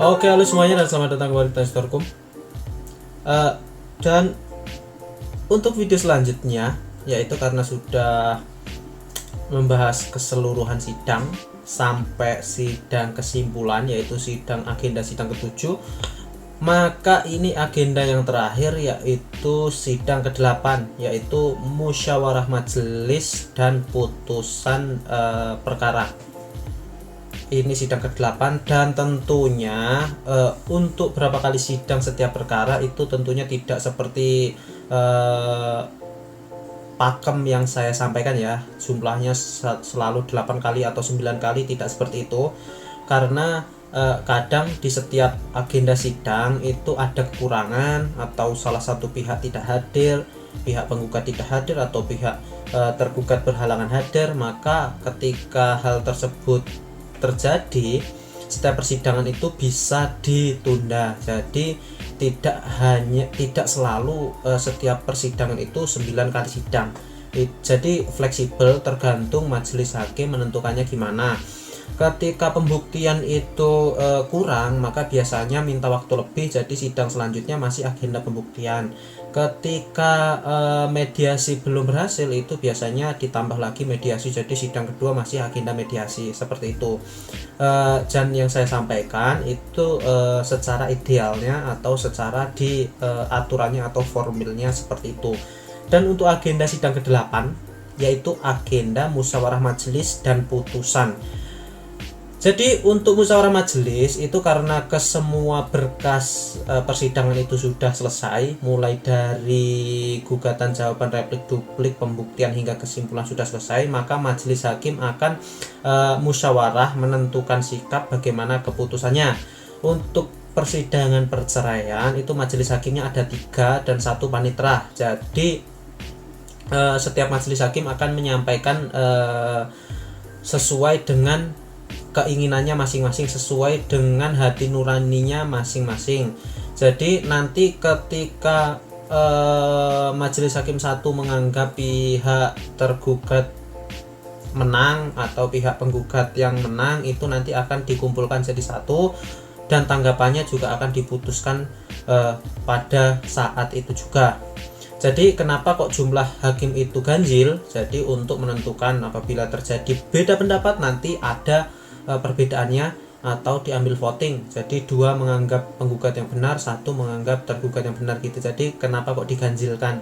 Oke, halo semuanya dan selamat datang kembali di Testorkum. Dan untuk video selanjutnya, yaitu karena sudah membahas keseluruhan sidang sampai sidang kesimpulan, yaitu agenda sidang ke-7, maka ini agenda yang terakhir, yaitu sidang ke-8, yaitu musyawarah majelis dan putusan perkara. Ini sidang ke-8 dan tentunya untuk berapa kali sidang setiap perkara itu tentunya tidak seperti pakem yang saya sampaikan ya, jumlahnya selalu 8 kali atau 9 kali, tidak seperti itu, karena kadang di setiap agenda sidang itu ada kekurangan atau salah satu pihak tidak hadir, pihak penggugat tidak hadir atau pihak tergugat berhalangan hadir. Maka ketika hal tersebut terjadi, setiap persidangan itu bisa ditunda. Jadi tidak selalu setiap persidangan itu 9 kali sidang. Jadi fleksibel, tergantung majelis hakim menentukannya gimana. Ketika pembuktian itu kurang, maka biasanya minta waktu lebih, jadi sidang selanjutnya masih agenda pembuktian. Ketika mediasi belum berhasil, itu biasanya ditambah lagi mediasi, jadi sidang kedua masih agenda mediasi, seperti itu. Dan yang saya sampaikan itu secara idealnya atau secara di aturannya atau formilnya seperti itu. Dan untuk agenda sidang ke-8, yaitu agenda musyawarah majelis dan putusan. Jadi untuk musyawarah majelis itu karena kesemua berkas persidangan itu sudah selesai, mulai dari gugatan, jawaban, replik, duplik, pembuktian hingga kesimpulan sudah selesai, maka majelis hakim akan musyawarah menentukan sikap bagaimana keputusannya. Untuk persidangan perceraian itu majelis hakimnya ada 3 dan 1 panitera. Jadi setiap majelis hakim akan menyampaikan sesuai dengan keinginannya masing-masing, sesuai dengan hati nuraninya masing-masing. Jadi nanti ketika majelis hakim 1 menganggap pihak tergugat menang atau pihak penggugat yang menang, itu nanti akan dikumpulkan jadi satu dan tanggapannya juga akan diputuskan pada saat itu juga. Jadi kenapa kok jumlah hakim itu ganjil? Jadi untuk menentukan apabila terjadi beda pendapat, nanti ada perbedaannya atau diambil voting. Jadi 2 menganggap penggugat yang benar, 1 menganggap tergugat yang benar gitu. Jadi kenapa kok diganjilkan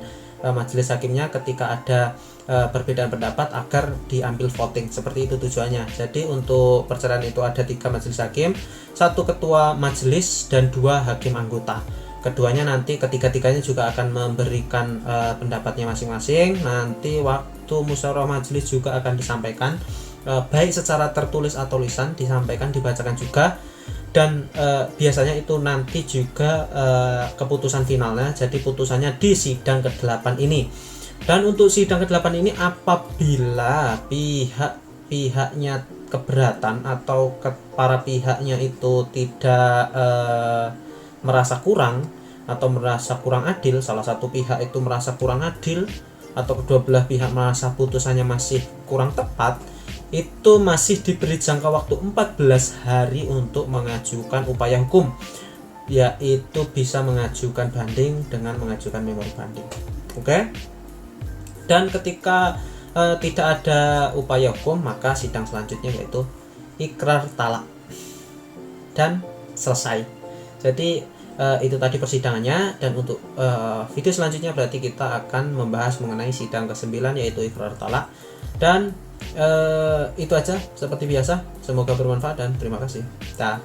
majelis hakimnya ketika ada perbedaan pendapat, agar diambil voting, seperti itu tujuannya. Jadi untuk perceraian itu ada 3 majelis hakim, 1 ketua majelis dan 2 hakim anggota. Keduanya nanti ketiga-tiganya juga akan memberikan pendapatnya masing-masing. Nanti waktu musyawarah majelis juga akan disampaikan, baik secara tertulis atau lisan, disampaikan, dibacakan juga. Dan biasanya itu nanti juga keputusan finalnya, jadi putusannya di sidang ke-8 ini. Dan untuk sidang ke-8 ini apabila pihaknya keberatan atau para pihaknya itu tidak merasa kurang atau merasa kurang adil, salah satu pihak itu merasa kurang adil atau kedua belah pihak merasa putusannya masih kurang tepat, itu masih diberi jangka waktu 14 hari untuk mengajukan upaya hukum, yaitu bisa mengajukan banding dengan mengajukan memori banding. Oke. Dan ketika tidak ada upaya hukum, maka sidang selanjutnya yaitu ikrar talak dan selesai. Jadi itu tadi persidangannya. Dan untuk video selanjutnya berarti kita akan membahas mengenai sidang ke-9, yaitu ikrar talak. Dan itu aja seperti biasa, semoga bermanfaat dan terima kasih. Dah.